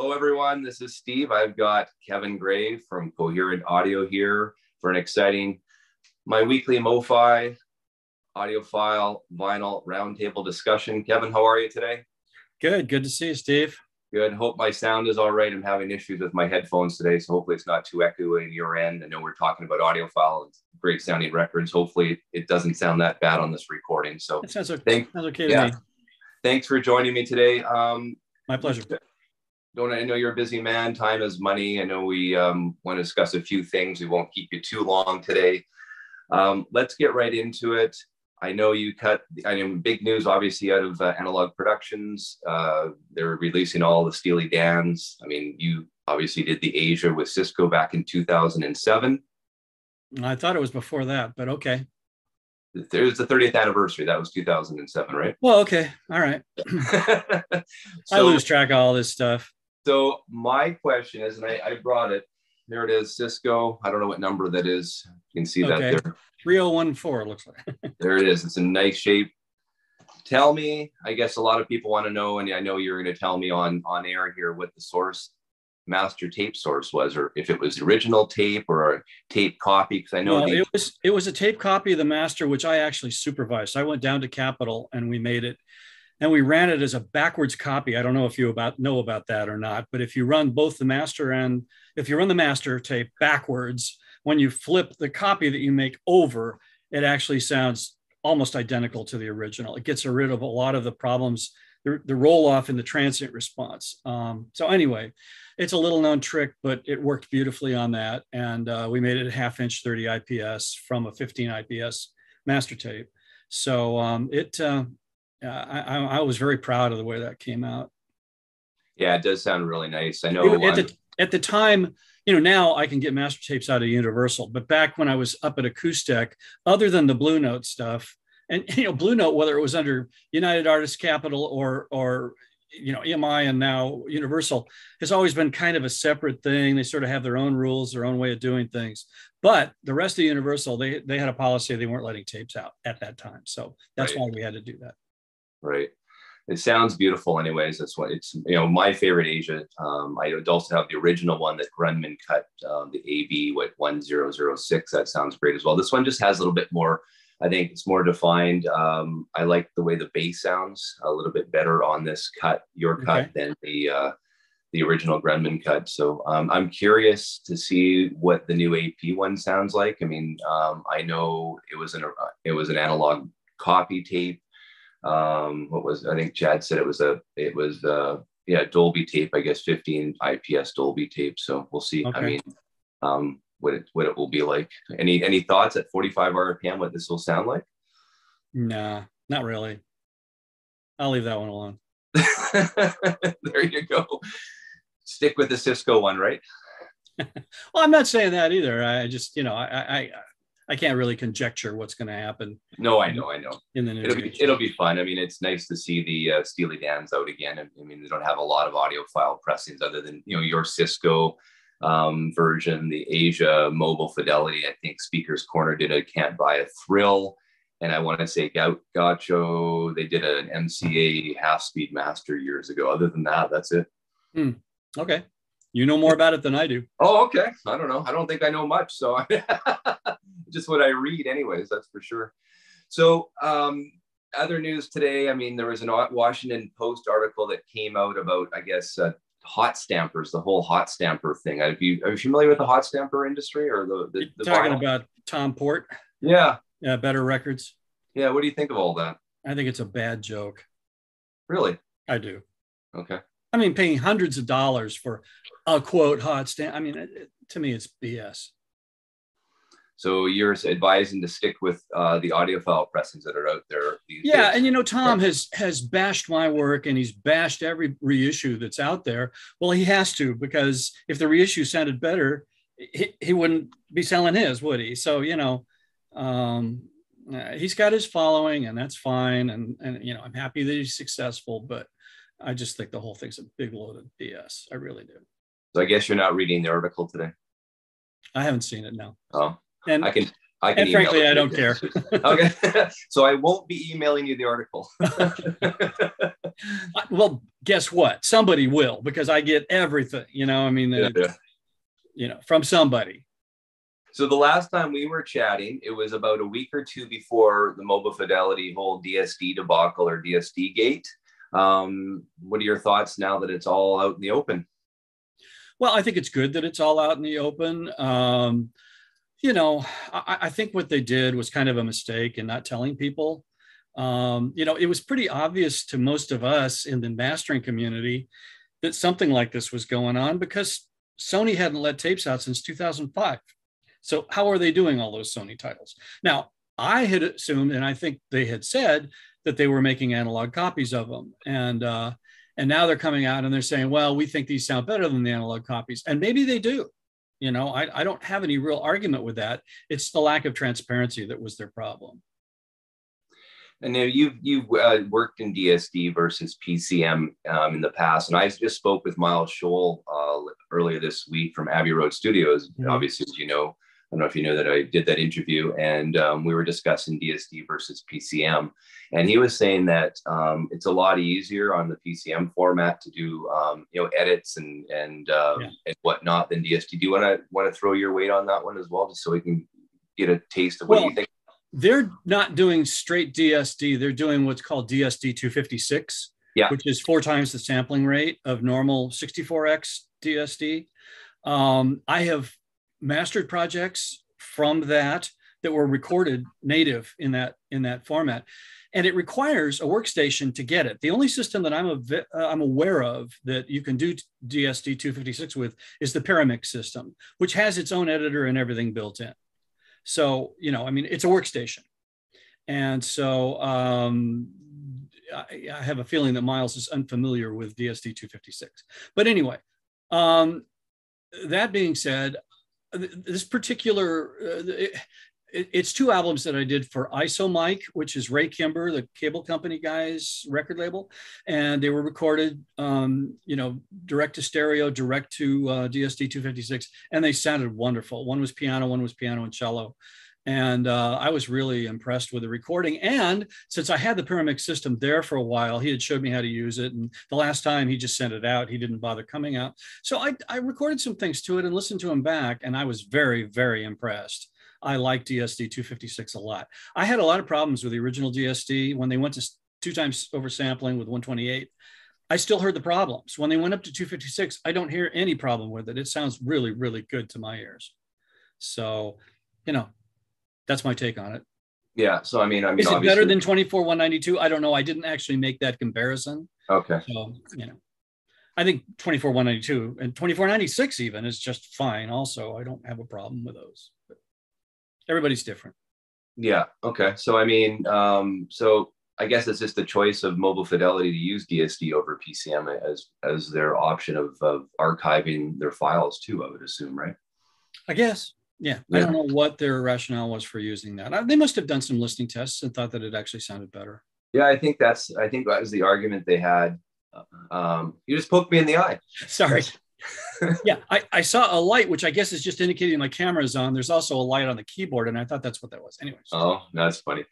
Hello, everyone. This is Steve. I've got Kevin Gray from Cohearant Audio here for an exciting, my weekly MOFI audiophile vinyl roundtable discussion. Kevin, how are you today? Good. Good to see you, Steve. Good. Hope my sound is all right. I'm having issues with my headphones today, so hopefully it's not too echoey in your end. I know we're talking about audiophile and great sounding records. Hopefully it doesn't sound that bad on this recording. So it sounds okay to me. Thanks for joining me today. My pleasure. I know you're a busy man. Time is money. I know we want to discuss a few things. We won't keep you too long today. Let's get right into it. I know big news, obviously, out of Analogue Productions. They're releasing all the Steely Dans. I mean, you obviously did the Asia with Cisco back in 2007. I thought it was before that, but okay. It was the 30th anniversary. That was 2007, right? Well, okay. All right. I lose track of all this stuff. So my question is, and I brought it. There it is, Cisco. I don't know what number that is. You can see that there. 3014, it looks like. There it is. It's in nice shape. Tell me, I guess a lot of people want to know, and I know you're going to tell me on air here what the master tape source was, or if it was original tape or a tape copy, because I know it was a tape copy of the master, which I actually supervised. I went down to Capitol and we made it, and we ran it as a backwards copy. I don't know if you know about that or not, but if you run both the master and if you run the master tape backwards, when you flip the copy that you make over, it actually sounds almost identical to the original. It gets rid of a lot of the problems, the roll off in the transient response. So anyway, it's a little known trick, but it worked beautifully on that. And we made it a 1/2" 30 IPS from a 15 IPS master tape. So I was very proud of the way that came out. Yeah, it does sound really nice. I know at the time, now I can get master tapes out of Universal, but back when I was up at Acoustic, other than the Blue Note stuff, and Blue Note, whether it was under United Artists Capital or EMI and now Universal, has always been kind of a separate thing. They sort of have their own rules, their own way of doing things. But the rest of Universal, they had a policy they weren't letting tapes out at that time. So that's why we had to do that. Right. It sounds beautiful anyways. That's what it's, my favorite Asia. I also have the original one that Grundman cut, the AB 1006. That sounds great as well. This one just has a little bit more, I think it's more defined. I like the way the bass sounds a little bit better on this cut, cut, than the original Grundman cut. So I'm curious to see what the new AP one sounds like. I mean, I know it was an analog copy tape. I think Chad said it was Dolby tape, I guess 15 IPS Dolby tape. So we'll see. Okay. I mean, what it will be like. Any thoughts at 45 RPM what this will sound like? Nah, not really. I'll leave that one alone. There you go. Stick with the Cisco one, right? Well, I'm not saying that either. I just, I can't really conjecture what's going to happen. No, I know. In the it'll be fun. I mean, it's nice to see the Steely Dan's out again. I mean, they don't have a lot of audiophile pressings other than your Cisco version, the Asia Mobile Fidelity. I think Speaker's Corner did a Can't Buy a Thrill, and I want to say Gaucho. They did an MCA half-speed master years ago. Other than that, that's it. Okay, you know more about it than I do. Oh, okay. I don't know. I don't think I know much. So just what I read anyways, that's for sure. So other news today, I mean, there was a Washington Post article that came out about, I guess, hot stampers, the whole hot stamper thing. Are you familiar with the hot stamper industry or the talking about Tom Port? Yeah. Yeah, Better Records. Yeah, what do you think of all that? I think it's a bad joke. Really? I do. Okay. I mean, paying hundreds of dollars for a quote hot stamp. I mean, to me, it's BS. So you're advising to stick with the audiophile pressings that are out there these days. And Tom has bashed my work, and he's bashed every reissue that's out there. Well, he has to, because if the reissue sounded better, he wouldn't be selling his, would he? So he's got his following, and that's fine. And I'm happy that he's successful, but I just think the whole thing's a big load of BS. I really do. So I guess you're not reading the article today. I haven't seen it, no. Oh. And I can and frankly, I don't care. Okay. So I won't be emailing you the article. Well, guess what? Somebody will, because I get everything, I mean, from somebody. So the last time we were chatting, it was about a week or two before the Mobile Fidelity whole DSD debacle or DSD gate. What are your thoughts now that it's all out in the open? Well, I think it's good that it's all out in the open. I think what they did was kind of a mistake in not telling people. It was pretty obvious to most of us in the mastering community that something like this was going on, because Sony hadn't let tapes out since 2005. So how are they doing all those Sony titles? Now, I had assumed, and I think they had said, that they were making analog copies of them. And now they're coming out and they're saying, well, we think these sound better than the analog copies. And maybe they do. I don't have any real argument with that. It's the lack of transparency that was their problem. And now you've worked in DSD versus PCM in the past, and I just spoke with Miles Scholl earlier this week from Abbey Road Studios. Mm-hmm. Obviously, as you know, I don't know if you know that I did that interview, and we were discussing DSD versus PCM, and he was saying that it's a lot easier on the PCM format to do edits and whatnot than DSD. Do you want to throw your weight on that one as well, just so we can get a taste of what you think? They're not doing straight DSD. They're doing what's called DSD 256, which is 4 times the sampling rate of normal 64X DSD. I have mastered projects from that were recorded native in that format, and it requires a workstation to get it. The only system that I'm aware of that you can do DSD 256 with is the Paramix system, which has its own editor and everything built in. So, it's a workstation. And so I have a feeling that Miles is unfamiliar with DSD 256. But anyway, that being said, this particular, it's 2 albums that I did for ISO-Mic, which is Ray Kimber, the cable company guy's record label. And they were recorded, direct to stereo, direct to DSD 256. And they sounded wonderful. One was piano and cello. And I was really impressed with the recording. And since I had the Paramix system there for a while, he had showed me how to use it. And the last time he just sent it out, he didn't bother coming out. So I recorded some things to it and listened to him back. And I was very, very impressed. I like DSD 256 a lot. I had a lot of problems with the original DSD when they went to 2 times oversampling with 128. I still heard the problems. When they went up to 256, I don't hear any problem with it. It sounds really, really good to my ears. So, that's my take on it. Yeah. So, I mean, is it better than 24-192? I don't know. I didn't actually make that comparison. Okay. So, I think 24-192 and 24-96 even is just fine. Also, I don't have a problem with those. But everybody's different. Yeah. Okay. So, I mean, so I guess it's just the choice of Mobile Fidelity to use DSD over PCM as their option of archiving their files too, I would assume, right? I guess. Yeah. I don't know what their rationale was for using that. They must have done some listening tests and thought that it actually sounded better. Yeah, I think that was the argument they had. You just poked me in the eye. Sorry. Yeah, I saw a light, which I guess is just indicating my camera is on. There's also a light on the keyboard, and I thought that's what that was. Anyways. Oh, that's funny.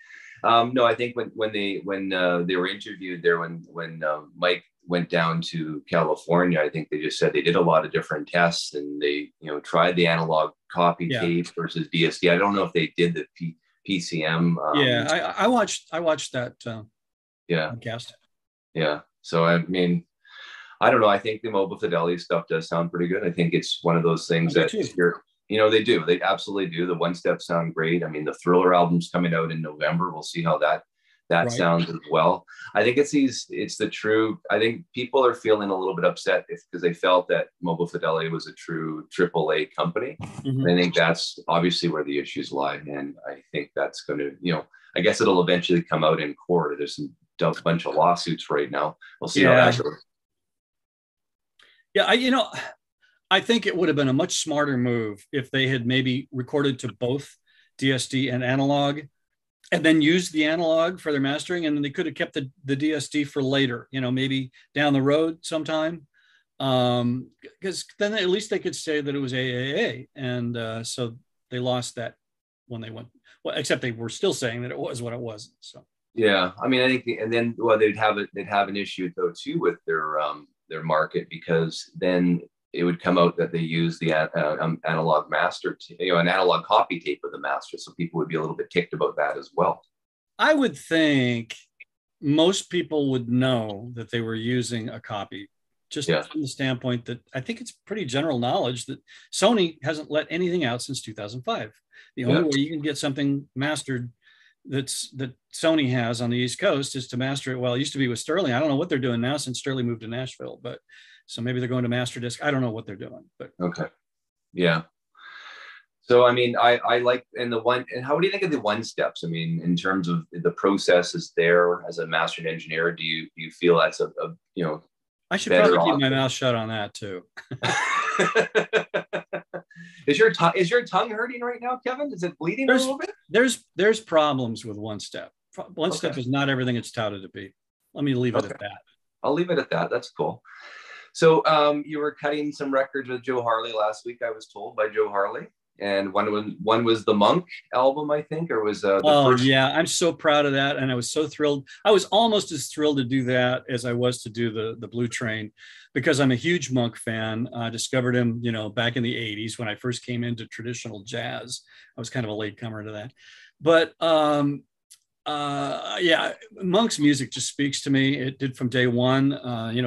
No, I think when they were interviewed there, when Mike went down to California, I think they just said they did a lot of different tests, and they tried the analog copy tape versus DSD. I don't know if they did the PCM. I watched that. Podcast. Yeah. So I mean, I don't know. I think the Mobile Fidelity stuff does sound pretty good. I think it's one of those things that they do. They absolutely do. The One Step sound great. I mean, the Thriller album's coming out in November. We'll see how that sounds as well. I think I think people are feeling a little bit upset because they felt that Mobile Fidelity was a true AAA company. Mm-hmm. I think that's obviously where the issues lie. And I think that's going to, I guess it'll eventually come out in court. There's a bunch of lawsuits right now. We'll see how that goes. Yeah, I think it would have been a much smarter move if they had maybe recorded to both DSD and analog and then used the analog for their mastering, and then they could have kept the DSD for later, maybe down the road sometime. Because then at least they could say that it was AAA. And so they lost that when they went, well, except they were still saying that it was what it wasn't. So Yeah, I mean, I think, and then well, they'd have an issue though too with their market, because then it would come out that they use the analog master, an analog copy tape of the master, so people would be a little bit ticked about that as well. I would think most people would know that they were using a copy, just from the standpoint that I think it's pretty general knowledge that Sony hasn't let anything out since 2005. The only way you can get something mastered that Sony has on the East Coast is to master it. Well, it used to be with Sterling. I don't know what they're doing now since Sterling moved to Nashville, but so maybe they're going to master disc. I don't know what they're doing, but okay. Yeah. So, I mean, I like, and how do you think of the one steps? I mean, in terms of the processes there as a mastering engineer, do you feel that's a I should probably keep my mouth shut on that too. Is your tongue hurting right now, Kevin? Is it bleeding a little bit? There's problems with one step. One step is not everything it's touted to be. Let me leave it at that. I'll leave it at that. That's cool. So you were cutting some records with Joe Harley last week, I was told, by Joe Harley. And one was the Monk album, I think, or was the first? Yeah, I'm so proud of that, and I was so thrilled. I was almost as thrilled to do that as I was to do the Blue Train, because I'm a huge Monk fan. I discovered him, back in the '80s when I first came into traditional jazz. I was kind of a latecomer to that, but Monk's music just speaks to me. It did from day one.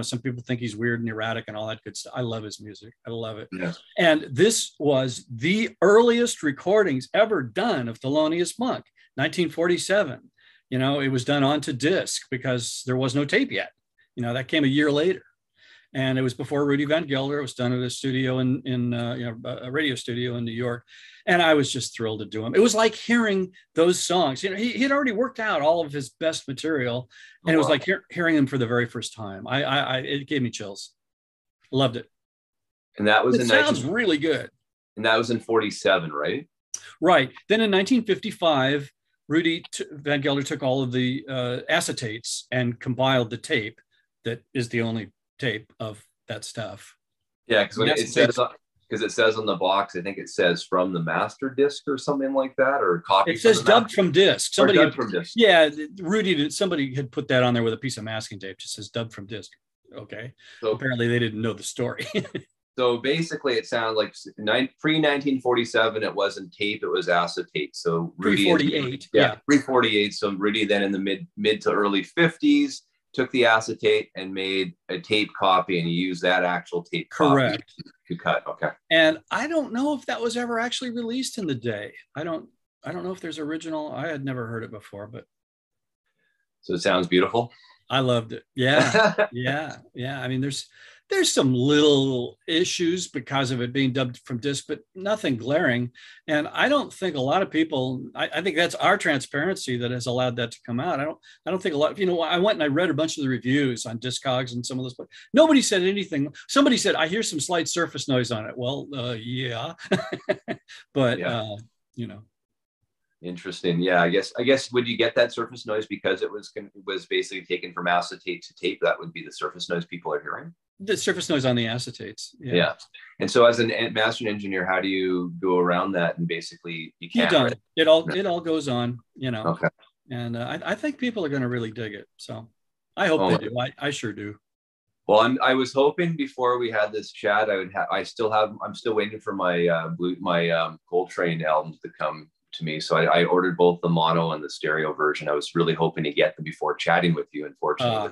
Some people think he's weird and erratic and all that good stuff. I love his music. I love it. Yeah. And this was the earliest recordings ever done of Thelonious Monk, 1947. It was done onto disc because there was no tape yet. That came a year later. And it was before Rudy Van Gelder. It was done at a studio in a radio studio in New York. And I was just thrilled to do him. It was like hearing those songs. He had already worked out all of his best material. And it was like hearing him for the very first time. It gave me chills. Loved it. And that was sounds really good. And that was in 47, right? Right. Then in 1955, Rudy Van Gelder took all of the acetates and compiled the tape that is the only tape of that stuff. Yeah, because it says on the box, I think it says from the master disc or something like that, or copy. It says dubbed from disc. Somebody from disc. Yeah, somebody had put that on there with a piece of masking tape. It just says dubbed from disc. Okay. So apparently they didn't know the story. So basically, it sounds like pre-1947, it wasn't tape; it was acetate. So Rudy, 348. Pre-48. So Rudy then in the mid to early 50s took the acetate and made a tape copy, and he used that actual tape copy to cut. Okay. And I don't know if that was ever actually released in the day. I don't know if there's original. I had never heard it before, but. So it sounds beautiful. I loved it. Yeah. Yeah. I mean, there's some little issues because of it being dubbed from disc, but nothing glaring. And I don't think a lot of people, I think that's our transparency that has allowed that to come out. I don't think a lot of, I went and I read a bunch of the reviews on Discogs and some of those, but nobody said anything. Somebody said, I hear some slight surface noise on it. Well, yeah, but Interesting. Yeah, I guess would you get that surface noise because it was basically taken from acetate to tape? That would be the surface noise people are hearing. The surface noise on the acetates. Yeah. And so as a mastering engineer, how do you go around that? And basically you can't. Right? It all goes on, Okay. And I think people are going to really dig it. So I hope they do. I sure do. Well, I was hoping before we had this chat, I'm still waiting for my Coltrane albums to come to me. So I ordered both the mono and the stereo version. I was really hoping to get them before chatting with you. Unfortunately,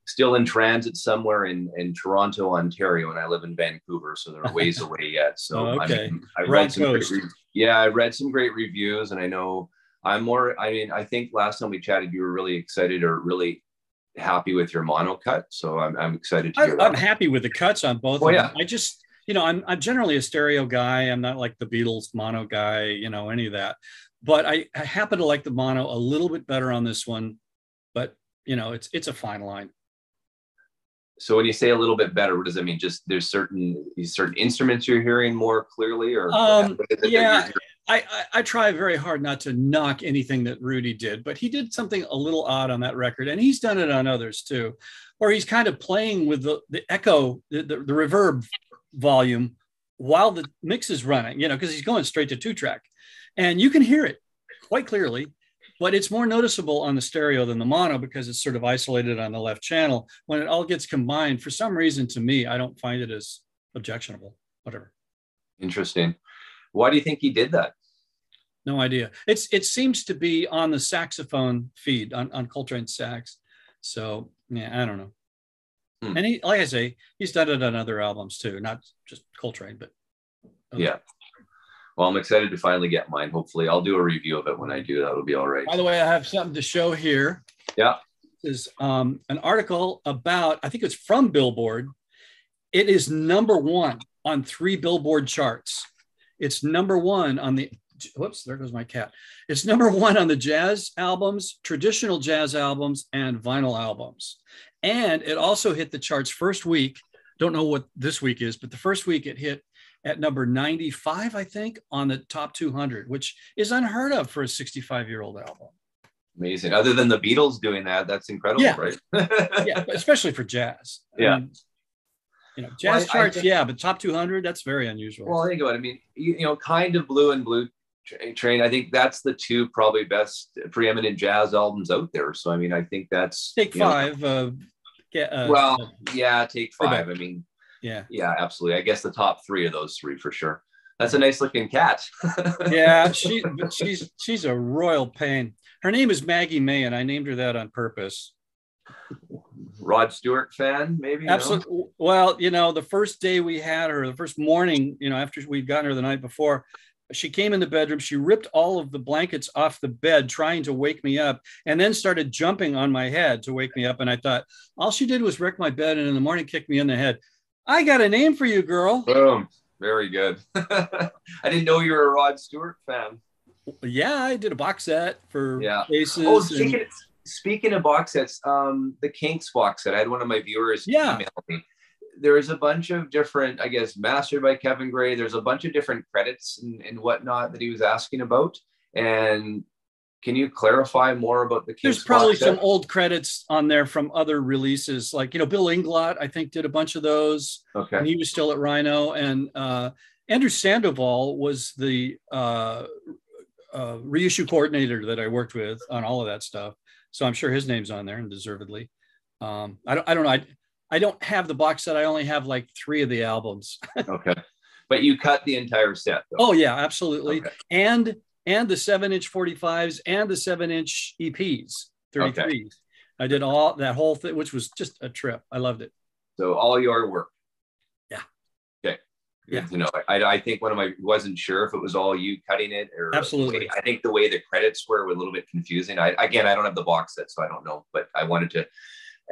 still in transit somewhere in Toronto, Ontario, and I live in Vancouver, so they're ways away yet. So I read some great reviews, and I know I think last time we chatted, you were really excited or really happy with your mono cut. So I'm excited to hear that. I'm happy with the cuts on both of them. I just, I'm generally a stereo guy. I'm not like the Beatles mono guy, any of that. But I happen to like the mono a little bit better on this one. But, it's a fine line. So when you say a little bit better, what does that mean? Just there's certain instruments you're hearing more clearly, or I try very hard not to knock anything that Rudy did, but he did something a little odd on that record, and he's done it on others too, where he's kind of playing with the echo, the reverb volume while the mix is running, because he's going straight to 2-track, and you can hear it quite clearly. but it's more noticeable on the stereo than the mono because it's sort of isolated on the left channel. When it all gets combined, for some reason, to me, I don't find it as objectionable. Whatever. Interesting. Why do you think he did that? No idea. It seems to be on the saxophone feed on Coltrane sax. So yeah, I don't know. And he, like I say, he's done it on other albums too, not just Coltrane, but yeah. Well, I'm excited to finally get mine. Hopefully, I'll do a review of it when I do. That'll be all right. By the way, I have something to show here. Yeah. This is an article about, I think it's from Billboard. It is #1 on 3 Billboard charts. It's #1 on the, whoops, there goes my cat. It's #1 on the jazz albums, traditional jazz albums, and vinyl albums. And it also hit the charts first week. Don't know what this week is, but the first week it hit at number 95, I think, on the top 200, which is unheard of for a 65-year-old album. Amazing. Other than the Beatles doing that, that's incredible, yeah. right? Yeah, especially for jazz. Yeah. I mean, jazz charts, but top 200, that's very unusual. Well, think about it. I mean, Kind of Blue and Blue Train, I think that's the 2 probably best preeminent jazz albums out there. So, I mean, I think that's... Take 5. Take 5. I mean, yeah, absolutely. I guess the top 3 of those 3 for sure. That's a nice looking cat. Yeah, she's a royal pain. Her name is Maggie May, and I named her that on purpose. Rod Stewart fan, maybe? Absolutely. No? Well, the first day we had her, the first morning, after we'd gotten her the night before, she came in the bedroom. She ripped all of the blankets off the bed, trying to wake me up, and then started jumping on my head to wake me up. And I thought, all she did was wreck my bed, and in the morning kicked me in the head. I got a name for you, girl. Boom. Very good. I didn't know you were a Rod Stewart fan. Yeah, I did a box set for Faces. Oh, speaking of box sets, the Kinks box set, I had one of my viewers email me. There's a bunch of different, I guess, mastered by Kevin Gray. There's a bunch of different credits and whatnot that he was asking about. And can you clarify more about the Kinks? There's probably some old credits on there from other releases. Like, Bill Inglot, I think, did a bunch of those. Okay. And he was still at Rhino. And Andrew Sandoval was the reissue coordinator that I worked with on all of that stuff. So I'm sure his name's on there, and deservedly. I don't know. I don't have the box set. I only have like 3 of the albums. Okay. But you cut the entire set, though. Oh, yeah, absolutely. Okay. And the 7-inch 45s and the 7-inch EPs, 33s. Okay. I did that whole thing, which was just a trip. I loved it. So all your work. Yeah. Okay. Good to know. I think wasn't sure if it was all you cutting it or. Absolutely. I think the way the credits were a little bit confusing. I don't have the box set, so I don't know, but I wanted to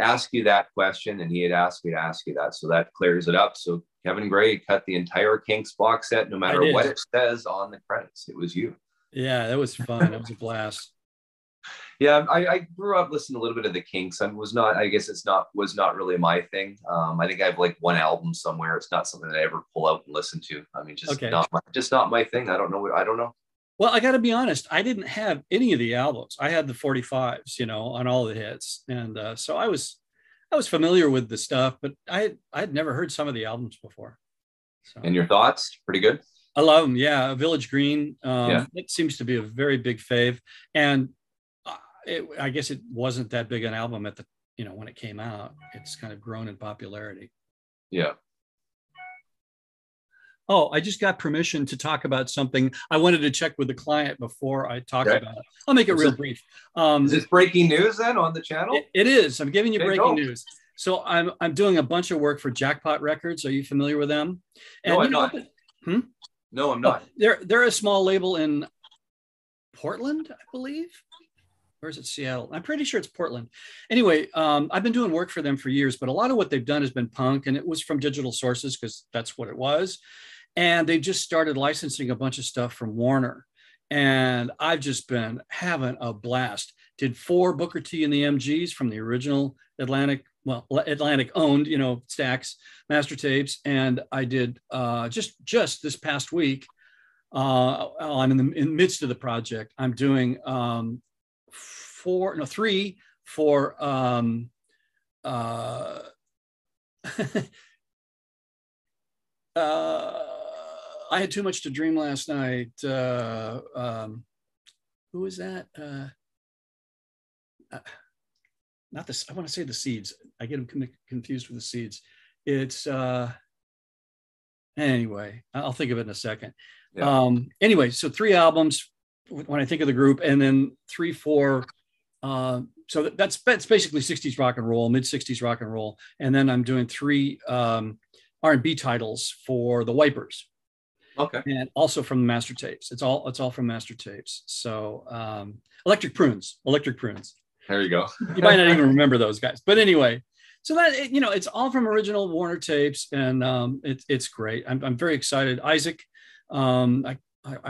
ask you that question, and he had asked me to ask you that. So that clears it up. So Kevin Gray cut the entire Kinks box set, no matter what it says on the credits. It was you. Yeah, that was fun. It was a blast. Yeah, I grew up listening to a little bit of the Kinks. I was not really my thing. I think I have like one album somewhere. It's not something that I ever pull out and listen to. I mean, just not my thing. I don't know. Well, I got to be honest. I didn't have any of the albums. I had the 45s, on all the hits, and so I was familiar with the stuff, but I'd never heard some of the albums before. So. And your thoughts? Pretty good. I love them. Yeah, Village Green. It seems to be a very big fave, and I guess it wasn't that big an album at the when it came out. It's kind of grown in popularity. Yeah. Oh, I just got permission to talk about something. I wanted to check with the client before I talk about it. I'll make it real brief. Is this breaking news then on the channel? It is. I'm giving you breaking news. So I'm doing a bunch of work for Jackpot Records. Are you familiar with them? And no, I'm not. No, I'm not. They're a small label in Portland, I believe. Or is it Seattle? I'm pretty sure it's Portland. Anyway, I've been doing work for them for years, but a lot of what they've done has been punk, and it was from digital sources because that's what it was. And they just started licensing a bunch of stuff from Warner. And I've just been having a blast. Did 4 Booker T and the MGs from the original Atlantic owned, Stax master tapes. And I did just this past week, I'm in the midst of the project. I'm doing 3 for I had too much to dream last night. Who was that? not this, I want to say the Seeds. I get them confused with the Seeds. It's, anyway, I'll think of it in a second. Yeah. Anyway, so 3 albums when I think of the group, and then 3, 4. So that's basically 60s rock and roll, mid 60s rock and roll. And then I'm doing 3 R&B titles for the Wipers. Okay. And also from the master tapes. It's all from master tapes. So Electric Prunes. There you go. You might not even remember those guys. But anyway, so that, you know, it's all from original Warner tapes, and it's great. I'm very excited. Isaac, I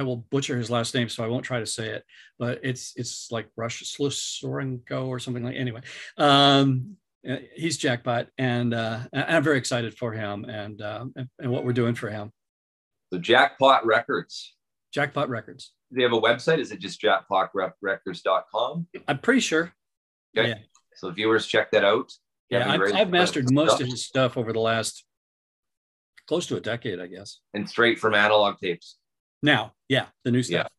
will butcher his last name, so I won't try to say it, but it's like Sorenko or something like. Anyway, he's jackpot, and I'm very excited for him and what we're doing for him. So Jackpot Records. Jackpot Records. Do they have a website? Is it just jackpotrecords.com? I'm pretty sure. Okay. Yeah. So viewers, check that out. Yeah, I've mastered most of his stuff over the last close to a decade, I guess. And straight from analog tapes. Now, yeah, the new stuff.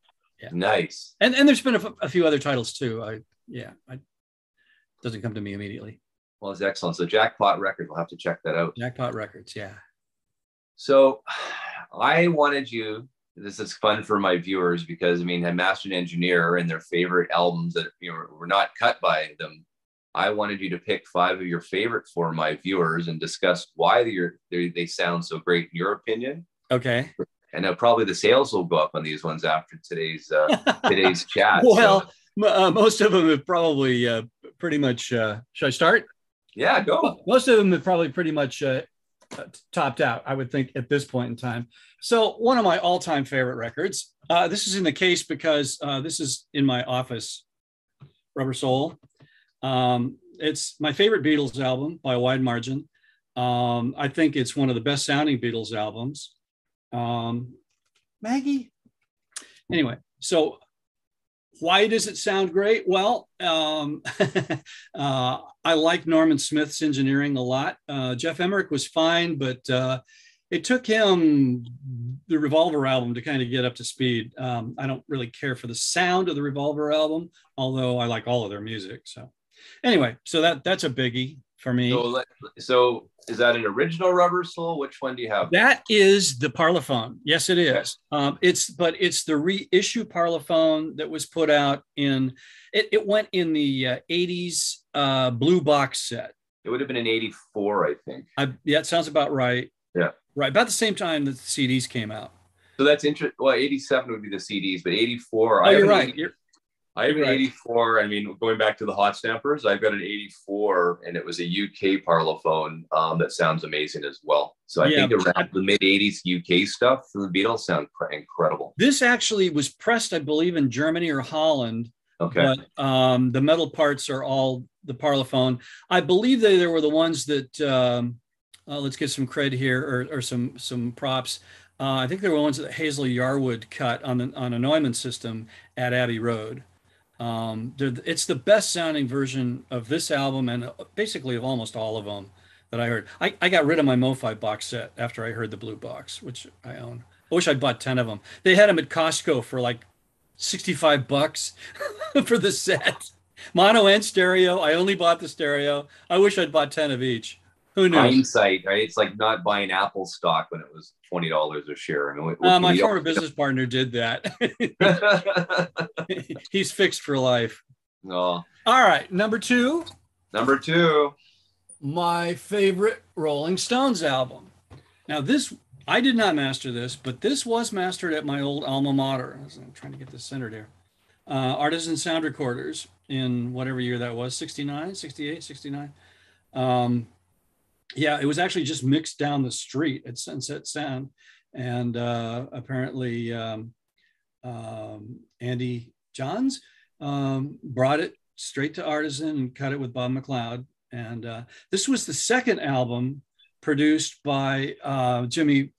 Yeah. Nice. And there's been a few other titles too. Doesn't come to me immediately. Well, it's excellent. So Jackpot Records, we'll have to check that out. Jackpot Records, yeah. So I wanted you, this is fun for my viewers because, I mean, I mastered an engineer and their favorite albums that, you know, were not cut by them. I wanted you to pick 5 of your favorites for my viewers and discuss why they sound so great in your opinion. Okay. And probably the sales will go up on these ones after today's chat. Well, so. Most of them have probably pretty much. Should I start? Yeah, go. Most of them have probably pretty much topped out, I would think, at this point in time. So one of my all-time favorite records. This is in the case because this is in my office. Rubber Soul. It's my favorite Beatles album by a wide margin. I think it's one of the best sounding Beatles albums. Maggie. Anyway, so why does it sound great? Well, I like Norman Smith's engineering a lot. Jeff Emmerich was fine, but it took him the Revolver album to kind of get up to speed. I don't really care for the sound of the Revolver album, although I like all of their music. So anyway, so that's a biggie for me. So is that an original Rubber Soul? Which one do you have? That is the Parlophone. Yes, it is. Okay. It's the reissue Parlophone that was put out in. It went in the 80s blue box set. It would have been in 84, I think. Yeah, it sounds about right. Yeah. Right, about the same time that the CDs came out. So that's interesting. Well, 87 would be the CDs, but 84. Oh, you're right. I have an 84. I mean, going back to the Hot Stampers, I've got an 84, and it was a UK Parlophone that sounds amazing as well. So I think around the mid 80s UK stuff from the Beatles sound incredible. This actually was pressed, I believe, in Germany or Holland. Okay. But the metal parts are all the Parlophone. I believe they were the ones that. Let's get some cred here, or some props. I think they were the ones that Hazel Yarwood cut on a Neumann system at Abbey Road. It's the best sounding version of this album and basically of almost all of them that I heard. I got rid of my MOFI box set after I heard the blue box, which I own. I wish I'd bought 10 of them. They had them at Costco for like $65 for the set. Mono and stereo. I only bought the stereo. I wish I'd bought 10 of each. Who knew? Hindsight, right? It's like not buying Apple stock when it was $20 a share. I mean, my former business partner did that. He's fixed for life. Oh. All right, number two. My favorite Rolling Stones album. Now this, I did not master this, but this was mastered at my old alma mater. I'm trying to get this centered here. Artisan Sound Recorders in whatever year that was, 69, 68, 69. Yeah, it was actually just mixed down the street at Sunset Sound. And apparently Andy Johns brought it straight to Artisan and cut it with Bob McLeod. And this was the second album produced by Jimmy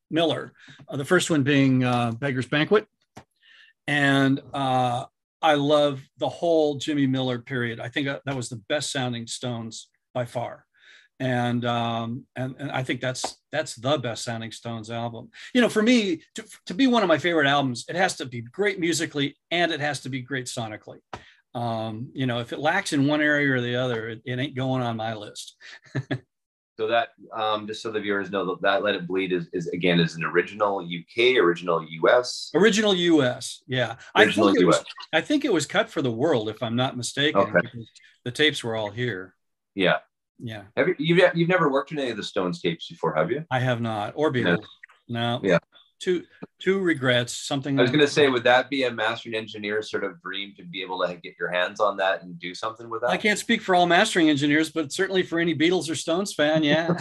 Miller, the first one being Beggar's Banquet. And I love the whole Jimmy Miller period. I think that was the best sounding Stones by far. And I think that's the best sounding Stones album. You know, for me, to be one of my favorite albums, it has to be great musically and it has to be great sonically. If it lacks in one area or the other, it ain't going on my list. So that, just so the viewers know, that Let It Bleed is again is an original UK, original US. Original US, yeah. Original US. I think it was cut for the world, if I'm not mistaken, Okay. because the tapes were all here. Yeah. Yeah. You've never worked on any of the Stones tapes before, have you? I have not, or Beatles. No. Yeah. Two regrets. Something I was going to say, would that be a mastering engineer sort of dream to be able to get your hands on that and do something with that? I can't speak for all mastering engineers, but certainly for any Beatles or Stones fan, yeah.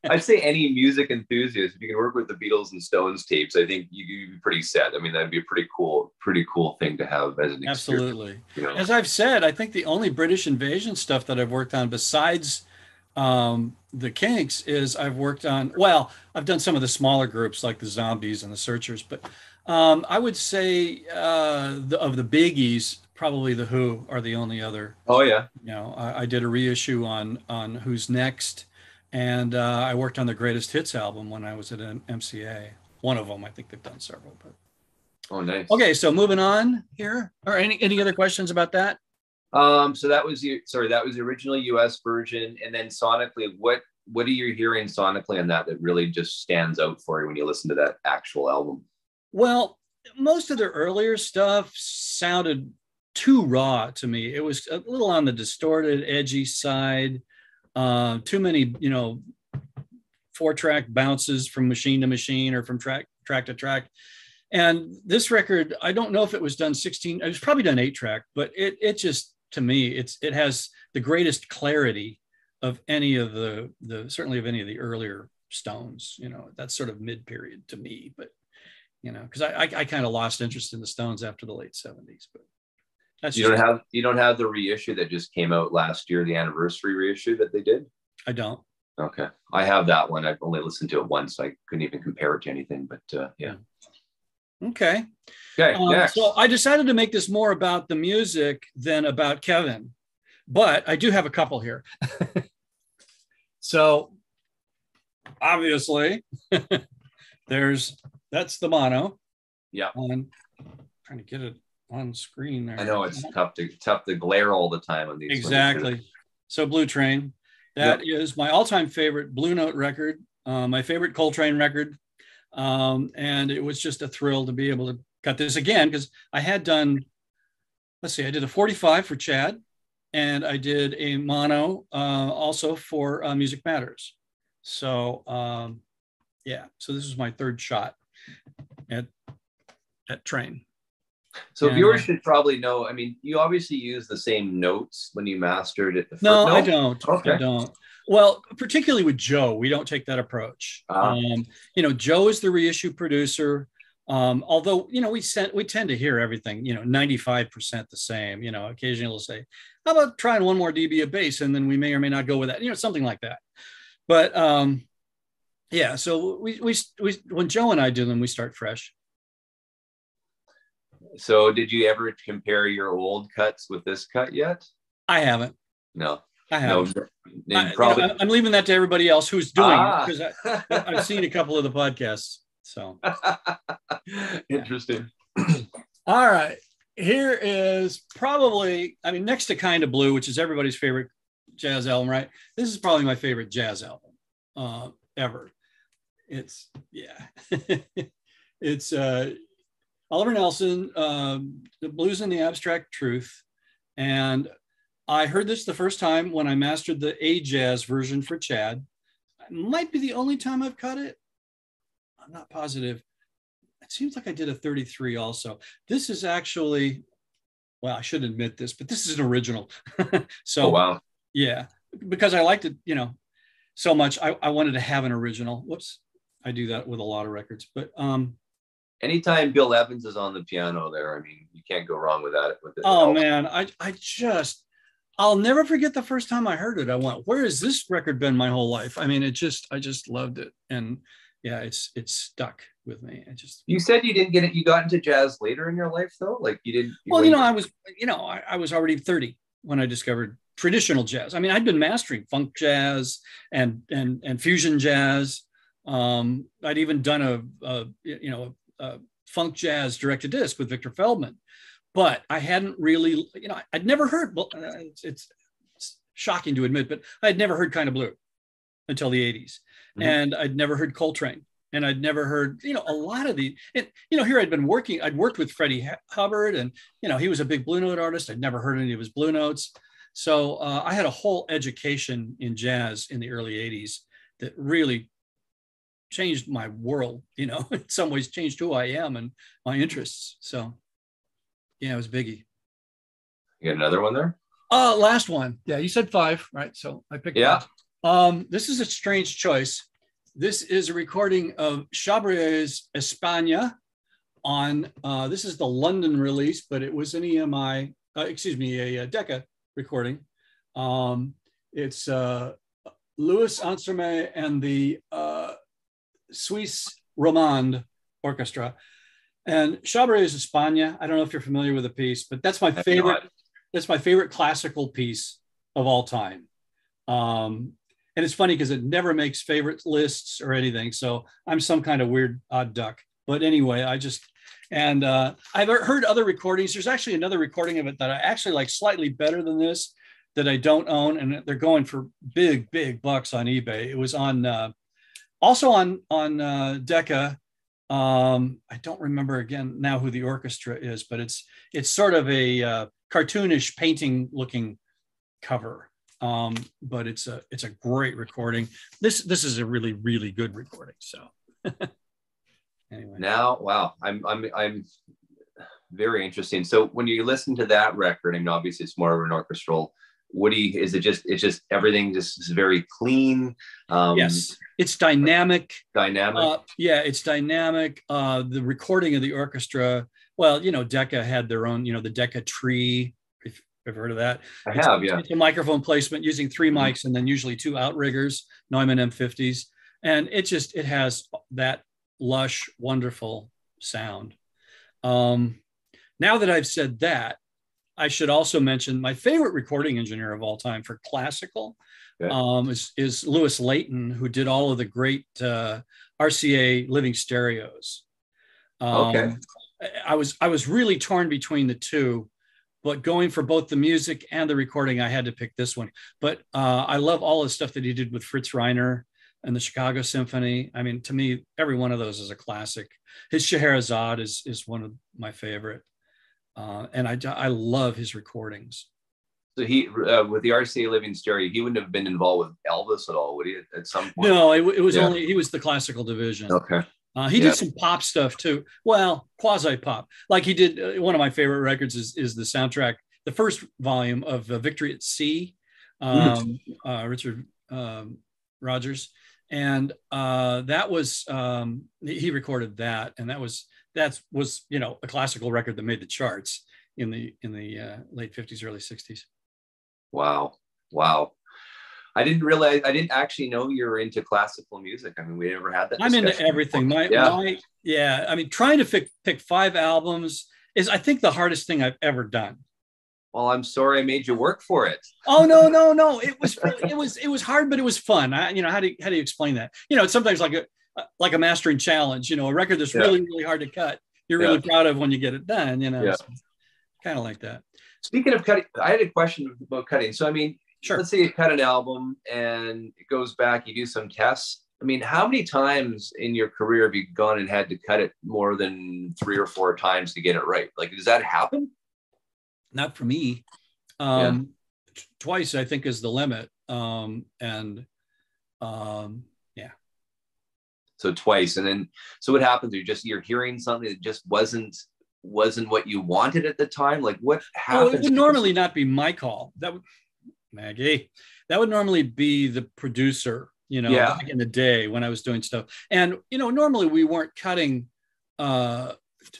I'd say any music enthusiast, if you can work with the Beatles and Stones tapes, I think you'd be pretty set. I mean, that'd be a pretty cool thing to have as an experience. Absolutely. As I've said, I think the only British Invasion stuff that I've worked on besides the Kinks is I've worked on, I've done some of the smaller groups like the Zombies and the Searchers, but I would say of the biggies, probably the Who are the only other. Oh yeah. I did a reissue on Who's Next, and I worked on the Greatest Hits album when I was at an MCA. One of them, I think they've done several. But oh, nice. Okay, so moving on here. Or any other questions about that? So that was the original US version, and then sonically, what are you hearing sonically on that really just stands out for you when you listen to that actual album? Well, most of the earlier stuff sounded too raw to me. It was a little on the distorted, edgy side. Too many, 4-track bounces from machine to machine or from track to track. And this record, I don't know if it was done 16. It was probably done 8-track, but it just, to me, it has the greatest clarity of any of the certainly of any of the earlier Stones. That's sort of mid-period to me, but because I kind of lost interest in the Stones after the late 70s. But that's you don't have the reissue that just came out last year, the anniversary reissue that they did? I don't. Okay, I have that one. I've only listened to it once, so I couldn't even compare it to anything. But yeah. Okay. Next. So I decided to make this more about the music than about Kevin, but I do have a couple here. So obviously that's the mono. Yeah. I'm trying to get it on screen there. I know it's tough to glare all the time on these. Exactly. So Blue Train, that is my all-time favorite Blue Note record, my favorite Coltrane record. And it was just a thrill to be able to cut this again, because I had done, I did a 45 for Chad, and I did a mono also for Music Matters. So so this is my third shot at Train. So viewers should probably know, I mean, you obviously use the same notes when you mastered it. No, I don't. Okay. I don't. Well, particularly with Joe, we don't take that approach. Joe is the reissue producer. Although, we tend to hear everything, 95% the same. Occasionally we'll say, how about trying one more dB of bass? And then we may or may not go with that, something like that. But so we when Joe and I do them, we start fresh. So did you ever compare your old cuts with this cut yet? I haven't. No. I haven't. No, I'm leaving that to everybody else who's doing it, because I've seen a couple of the podcasts. So interesting. All right. Here is probably, next to Kind of Blue, which is everybody's favorite jazz album, right? This is probably my favorite jazz album ever. It's it's Oliver Nelson, The Blues and the Abstract Truth. And I heard this the first time when I mastered the A-Jazz version for Chad. It might be the only time I've cut it. I'm not positive. It seems like I did a 33 also. This is actually, I should admit this, but this is an original. So, oh, wow. Yeah, because I liked it, so much. I wanted to have an original. Whoops. I do that with a lot of records, but anytime Bill Evans is on the piano there, you can't go wrong with that. Man, I'll never forget the first time I heard it. I went, where has this record been my whole life? I just loved it. And yeah, it's stuck with me. You said you didn't get it. You got into jazz later in your life though? Like you didn't. I was already 30 when I discovered traditional jazz. I'd been mastering funk jazz and fusion jazz. I'd even done a funk jazz direct to disc with Victor Feldman. but I hadn't really, I'd never heard, it's shocking to admit, but I'd never heard Kind of Blue until the 80s. Mm-hmm. And I'd never heard Coltrane. And I'd never heard, a lot of the, and, here I'd worked with Freddie Hubbard, and, he was a big Blue Note artist. I'd never heard any of his Blue Notes. So I had a whole education in jazz in the early 80s that really changed my world, in some ways changed who I am and my interests. So yeah, it was biggie. You got another one there? Last one. Yeah, you said 5, right? So I picked that. This is a strange choice. This is a recording of Chabrier's España on, this is the London release, but it was an EMI, a Decca recording. It's Louis Ansermet and the Suisse Romande Orchestra. And Chabrier's España, I don't know if you're familiar with the piece, but that's my favorite. That's my favorite classical piece of all time. And it's funny because it never makes favorite lists or anything. So I'm some kind of weird odd duck. But anyway, I've heard other recordings. There's actually another recording of it that I actually like slightly better than this that I don't own. And they're going for big, big bucks on eBay. It was on, also on Decca. I don't remember again now who the orchestra is, but it's sort of a cartoonish painting looking cover. But it's a great recording. This is a really, really good recording. So anyway. Now, wow, I'm very interesting. So when you listen to that record, I mean, obviously it's more of an orchestral. Is it just, it's just everything just is very clean? Yes, it's dynamic. Dynamic. Yeah, it's dynamic. The recording of the orchestra, well, Decca had their own, the Decca tree. I've heard of that. I have, yeah. It's a microphone placement using 3 mics and then usually 2 outriggers, Neumann M50s. And it has that lush, wonderful sound. Now that I've said that, I should also mention my favorite recording engineer of all time for classical is Louis Layton, who did all of the great RCA living stereos. I was really torn between the two, but going for both the music and the recording, I had to pick this one. But I love all the stuff that he did with Fritz Reiner and the Chicago Symphony. I mean, to me, every one of those is a classic. His Scheherazade is one of my favorite. And I love his recordings. So he, with the RCA Living Stereo, he wouldn't have been involved with Elvis at all, would he, at some point? No, it was only, he was the classical division. Okay. He did some pop stuff too. Well, quasi pop. Like he did, one of my favorite records is the soundtrack, the first volume of Victory at Sea, Richard Rogers. And that was, he recorded that. And that was a classical record that made the charts in the late 50s, early 60s. Wow. I didn't actually know you were into classical music. I mean, we never had that discussion. I'm into everything. I mean, trying to pick 5 albums is, I think, the hardest thing I've ever done. Well, I'm sorry I made you work for it. Oh, no. It was hard, but it was fun. How do you explain that? It's sometimes like a mastering challenge, a record that's really, really hard to cut. You're really proud of when you get it done, so, kind of like that. Speaking of cutting, I had a question about cutting. So, I mean, sure. Let's say you cut an album and it goes back, you do some tests. I mean, how many times in your career have you gone and had to cut it more than 3 or 4 times to get it right? Like, does that happen? Not for me. Twice, I think, is the limit. So twice. And then, so what happens? You're hearing something that just wasn't what you wanted at the time. Like, what happens? It would normally not be my call. Maggie, that would normally be the producer, back in the day when I was doing stuff. And, normally we weren't cutting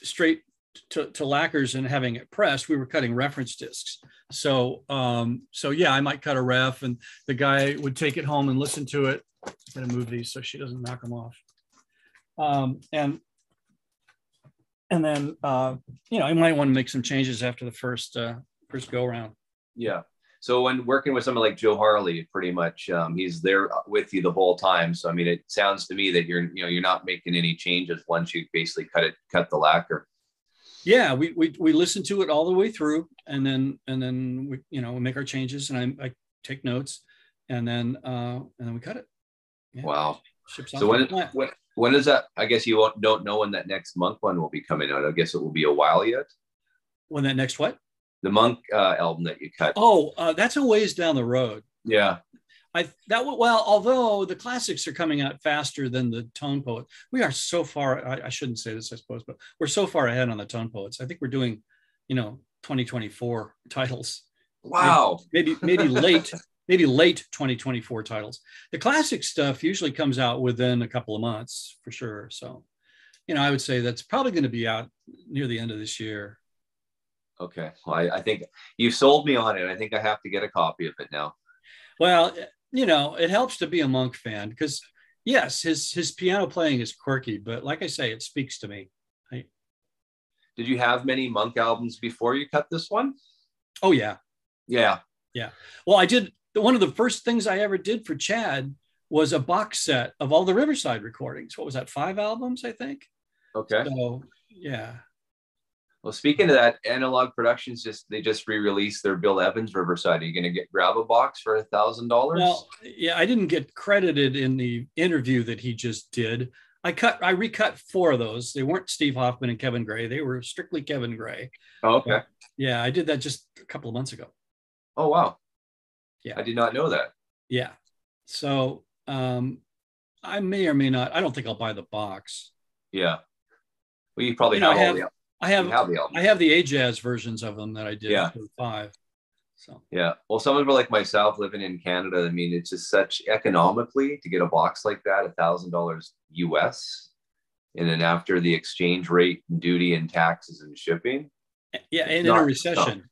straight to lacquers and having it pressed. We were cutting reference discs. So I might cut a ref and the guy would take it home and listen to it. I'm going to move these so she doesn't knock them off. And then, I might want to make some changes after the first go round. Yeah. So when working with someone like Joe Harley, pretty much he's there with you the whole time. So, I mean, it sounds to me that you're not making any changes once you basically cut the lacquer. Yeah, we listen to it all the way through, and then we we make our changes, and I take notes, and then we cut it. Yeah. Wow. Ships So when is that? I guess you don't know when that next Monk one will be coming out. I guess it will be a while yet. When that next what? The Monk album that you cut. Oh, that's a ways down the road. Yeah. Although the classics are coming out faster than the Tone Poet, we are so far. I shouldn't say this, I suppose, but we're so far ahead on the Tone Poets. I think we're doing, 2024 titles. Wow. Maybe late 2024 titles. The classic stuff usually comes out within a couple of months for sure. So, I would say that's probably going to be out near the end of this year. Okay. Well, I think you sold me on it. I think I have to get a copy of it now. Well, it helps to be a Monk fan because, yes, his piano playing is quirky, but like I say, it speaks to me. Did you have many Monk albums before you cut this one? Oh, yeah. Yeah. Yeah. Well, I did. One of the first things I ever did for Chad was a box set of all the Riverside recordings. What was that? 5 albums, I think. Okay. So, yeah. Well, speaking of that, Analogue Productions they just re-released their Bill Evans Riverside. Are you going to grab a box for $1,000? Well, yeah, I didn't get credited in the interview that he just did. I recut 4 of those. They weren't Steve Hoffman and Kevin Gray. They were strictly Kevin Gray. Oh, okay. But, yeah, I did that just a couple of months ago. Oh, wow. Yeah. I did not know that. Yeah. So I may or may not. I don't think I'll buy the box. Yeah. Well, you probably have all the. I have the Ajazz versions of them that I did for 5. So yeah. Well, some people like myself living in Canada, I mean, it's just such economically to get a box like that, $1,000 US, and then after the exchange rate and duty and taxes and shipping. Yeah, and in a recession.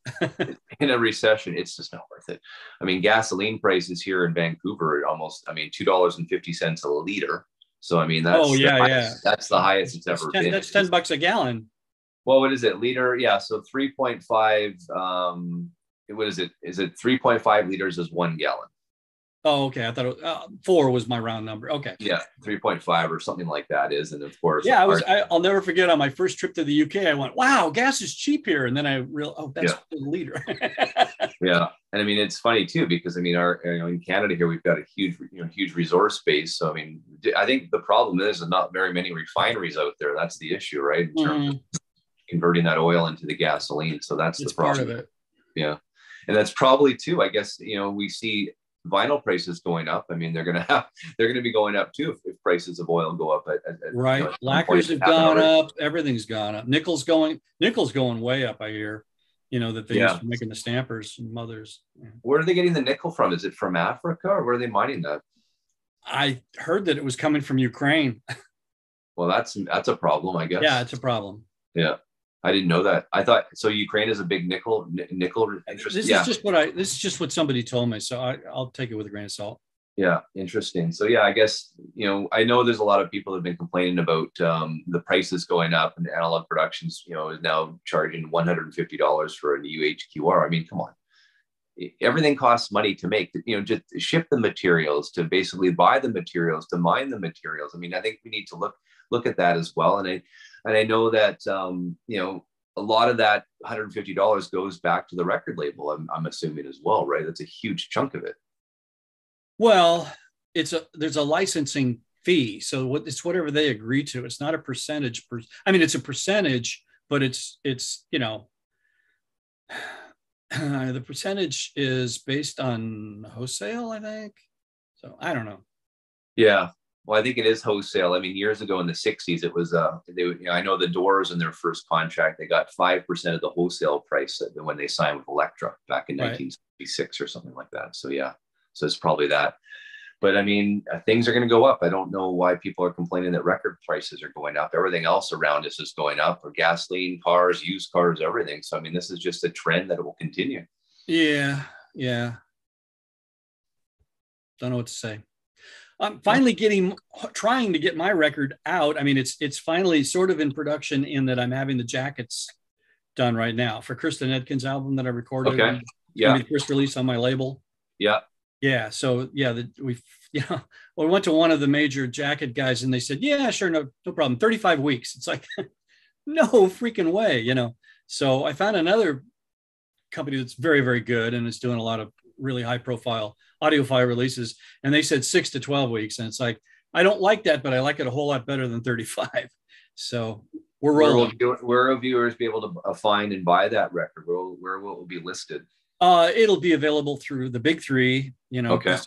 In a recession, it's just not worth it. I mean, gasoline prices here in Vancouver are almost, $2.50 a liter. So I mean, that's that's the highest it's ever been. That's $10 a gallon. Well, what is it? Liter? Yeah. So 3.5. What is it? Is it 3.5 liters is 1 gallon? Oh, okay. I thought 4 was my round number. Okay. Yeah, 3.5 or something like that is, and of course. Yeah, I'll never forget on my first trip to the UK. I went, "Wow, gas is cheap here," and then I realized, that's a liter. Yeah, and I mean it's funny too because our in Canada here we've got a huge resource base. So I mean, I think the problem is there's not very many refineries out there. That's the issue, right? In terms of converting that oil into the gasoline. So that's the problem. Part of it. Yeah, and that's probably too. I guess we see vinyl prices going up. I mean, they're going to be going up too if prices of oil go up. Right. Lacquers have gone up. Everything's gone up. Nickel's going way up. I hear, that they used to making the stampers and mothers. Yeah. Where are they getting the nickel from? Is it from Africa or where are they mining that? I heard that it was coming from Ukraine. Well, that's a problem, I guess. Yeah, it's a problem. Yeah. I didn't know that. I thought so. Ukraine is a big nickel interest. This is just what somebody told me, so I'll take it with a grain of salt. Yeah, interesting. So yeah, I guess I know there's a lot of people that have been complaining about the prices going up, and Analogue Productions is now charging $150 for a new HQR. I mean, come on, everything costs money to make. Just ship the materials, to basically buy the materials, to mine the materials. I mean, I think we need to look at that as well. And I know that, a lot of that $150 goes back to the record label, I'm assuming as well, right? That's a huge chunk of it. Well, there's a licensing fee. So it's whatever they agree to. It's not a percentage. It's a percentage, but it's the percentage is based on wholesale, I think. So I don't know. Yeah. Well, I think it is wholesale. I mean, years ago in the 60s, it was, I know the Doors in their first contract, they got 5% of the wholesale price when they signed with Elektra back in 1966 or something like that. So, yeah, so it's probably that. But I mean, things are going to go up. I don't know why people are complaining that record prices are going up. Everything else around us is going up, or gasoline, cars, used cars, everything. So, I mean, this is just a trend that will continue. Yeah. Yeah. Don't know what to say. I'm finally trying to get my record out. I mean, it's finally sort of in production in that I'm having the jackets done right now for Kristen Edkins' album that I recorded. Okay. Yeah. The first release on my label. Yeah. Yeah. So yeah, we went to one of the major jacket guys and they said, yeah, sure. No problem. 35 weeks. It's like, no freaking way, you know. So I found another company that's very, very good and is doing a lot of really high profile audiophile releases. And they said 6 to 12 weeks. And it's like, I don't like that, but I like it a whole lot better than 35. So we're rolling. Where will viewers be able to find and buy that record? Where will it be listed? It'll be available through the big three, you know, okay.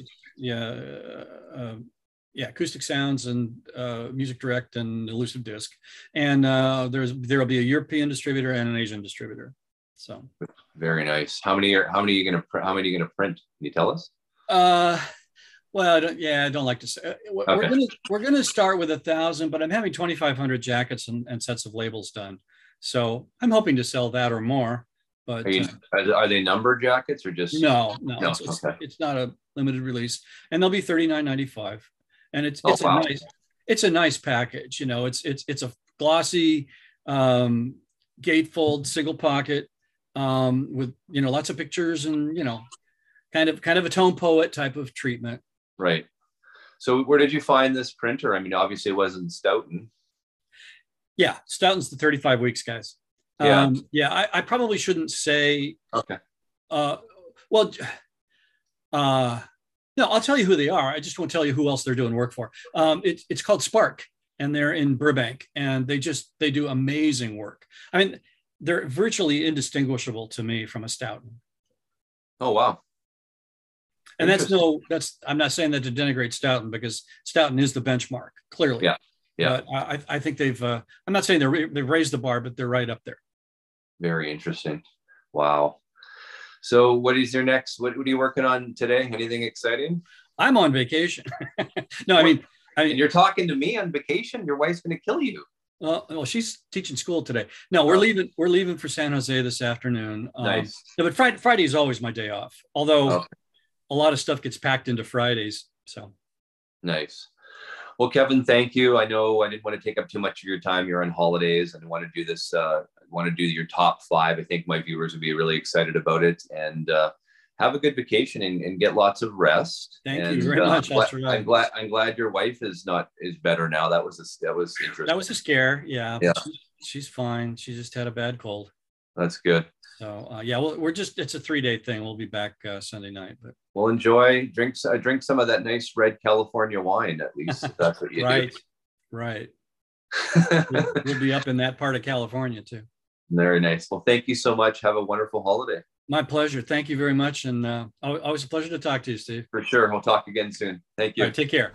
Acoustic Sounds and Music Direct and Elusive Disc. And there'll be a European distributor and an Asian distributor. So very nice. How many are you gonna print? Can you tell us? Well, I don't like to say. We're gonna start with 1,000, but I'm having 2,500 jackets and sets of labels done. So I'm hoping to sell that or more. But are they numbered jackets or just no? It's not a limited release, and they'll be $39.95. And it's a nice package. You know, it's a glossy gatefold single pocket with, you know, lots of pictures and, you know, kind of a tone poet type of treatment. Right. So where did you find this printer? I mean, obviously it wasn't Stoughton. Yeah, Stoughton's the 35 weeks, guys. Yeah. I probably shouldn't say. Okay. No, I'll tell you who they are. I just won't tell you who else they're doing work for. It's called Spark, and they're in Burbank, and they do amazing work. I mean, they're virtually indistinguishable to me from a Stoughton. Oh, wow. And I'm not saying that to denigrate Stoughton, because Stoughton is the benchmark, clearly. Yeah. But I think they've, I'm not saying they've raised the bar, but they're right up there. Very interesting. Wow. So what is your next, what are you working on today? Anything exciting? I'm on vacation. No, I mean, you're talking to me on vacation. Your wife's going to kill you. Well, she's teaching school today. No, we're leaving for San Jose this afternoon. Nice. No, but Friday is always my day off. Although a lot of stuff gets packed into Fridays. So nice. Well, Kevin, thank you. I know I didn't want to take up too much of your time. You're on holidays, and I want to do this. I want to do your top 5. I think my viewers would be really excited about it. And have a good vacation and get lots of rest. Thank you very much. I'm glad your wife is better now. That was interesting. That was a scare. Yeah. Yeah. She's fine. She just had a bad cold. That's good. So it's a 3-day thing. We'll be back Sunday night, but we'll enjoy, drink some of that nice red California wine, at least, if that's what you do. Right. We'll be up in that part of California too. Very nice. Well, thank you so much. Have a wonderful holiday. My pleasure. Thank you very much. And always a pleasure to talk to you, Steve. For sure. We'll talk again soon. Thank you. All right, take care.